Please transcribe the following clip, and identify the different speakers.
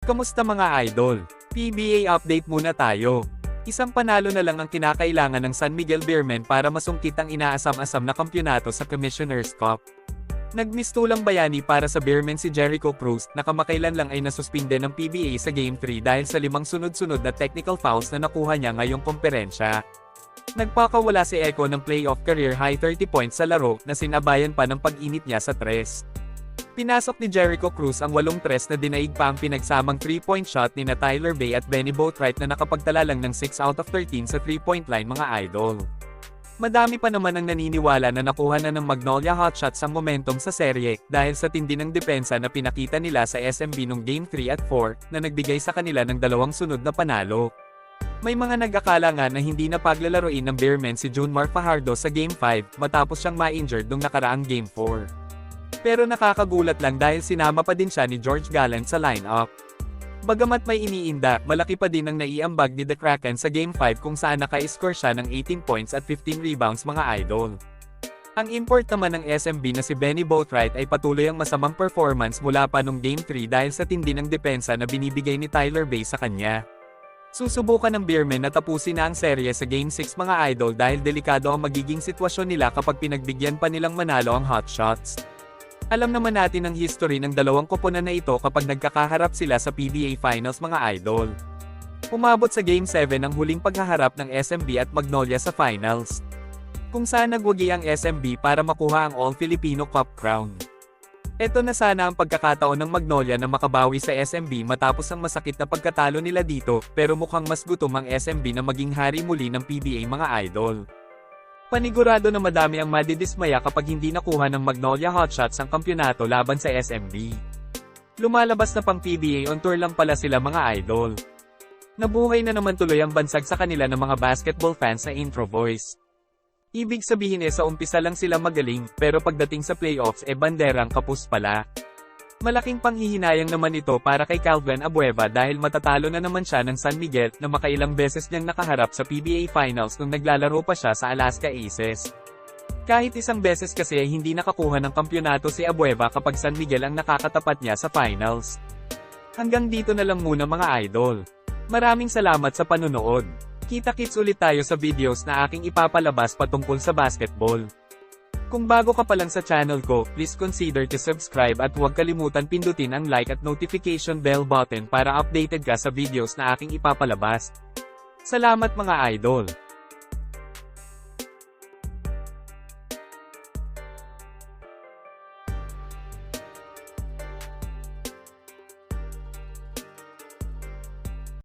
Speaker 1: Kamusta mga idol? PBA update muna tayo. Isang panalo na lang ang kinakailangan ng San Miguel Beermen para masungkit ang inaasam-asam na kampyonato sa Commissioner's Cup. Nagmistulang bayani para sa Beermen si Jericho Cruz na kamakailan lang ay nasuspinde ng PBA sa Game 3 dahil sa 5 sunod-sunod na technical fouls na nakuha niya ngayong komperensya. Nagpakawala si Echo ng playoff career high 30 points sa laro na sinabayan pa ng pag-init niya sa tres. Pinasok ni Jericho Cruz ang 8 tres na dinaig pa ang pinagsamang 3-point shot ni Tyler Bay at Benny Boatwright na nakapagtala lang ng 6 out of 13 sa 3-point line mga idol. Madami pa naman ang naniniwala na nakuha na ng Magnolia Hotshots ang momentum sa serye dahil sa tindi ng depensa na pinakita nila sa SMB nung Game 3 at 4 na nagbigay sa kanila ng 2 sunod na panalo. May mga nag-akala nga na hindi na paglalaroin ng Beermen si Junmar Fajardo sa Game 5 matapos siyang ma-injured nung nakaraang Game 4. Pero nakakagulat lang dahil sinama pa din siya ni George Gallant sa lineup. Bagamat may iniinda, malaki pa din ang naiambag ni The Kraken sa Game 5 kung saan naka-score siya ng 18 points at 15 rebounds mga idol. Ang import naman ng SMB na si Benny Boatwright ay patuloy ang masamang performance mula pa nung Game 3 dahil sa tindi ng depensa na binibigay ni Tyler Bay sa kanya. Susubukan ng Beermen na tapusin na ang serye sa Game 6 mga idol dahil delikado ang magiging sitwasyon nila kapag pinagbigyan pa nilang manalo ang Hotshots. Alam naman natin ang history ng dalawang koponan na ito kapag nagkakaharap sila sa PBA Finals mga idol. Umabot sa Game 7 ang huling paghaharap ng SMB at Magnolia sa Finals, kung saan nagwagi ang SMB para makuha ang All-Filipino Cup crown. Ito na sana ang pagkakataon ng Magnolia na makabawi sa SMB matapos ang masakit na pagkatalo nila dito, pero mukhang mas gutom ang SMB na maging hari muli ng PBA mga idol. Panigurado na madami ang madidismaya kapag hindi nakuha ng Magnolia Hotshots ang kampyonato laban sa SMB. Lumalabas na pang PBA on tour lang pala sila mga idol. Nabuhay na naman tuloy ang bansag sa kanila ng mga basketball fans sa intro voice. Ibig sabihin sa umpisa lang sila magaling, pero pagdating sa playoffs banderang kapus pala. Malaking panghihinayang naman ito para kay Calvin Abueva dahil matatalo na naman siya ng San Miguel na makailang beses niyang nakaharap sa PBA Finals nung naglalaro pa siya sa Alaska Aces. Kahit isang beses kasi ay hindi nakakuha ng kampyonato si Abueva kapag San Miguel ang nakakatapat niya sa Finals. Hanggang dito na lang muna mga idol. Maraming salamat sa panunood. Kita-kits ulit tayo sa videos na aking ipapalabas patungkol sa basketball. Kung bago ka pa lang sa channel ko, please consider to subscribe at huwag kalimutan pindutin ang like at notification bell button para updated ka sa videos na aking ipapalabas. Salamat mga idol!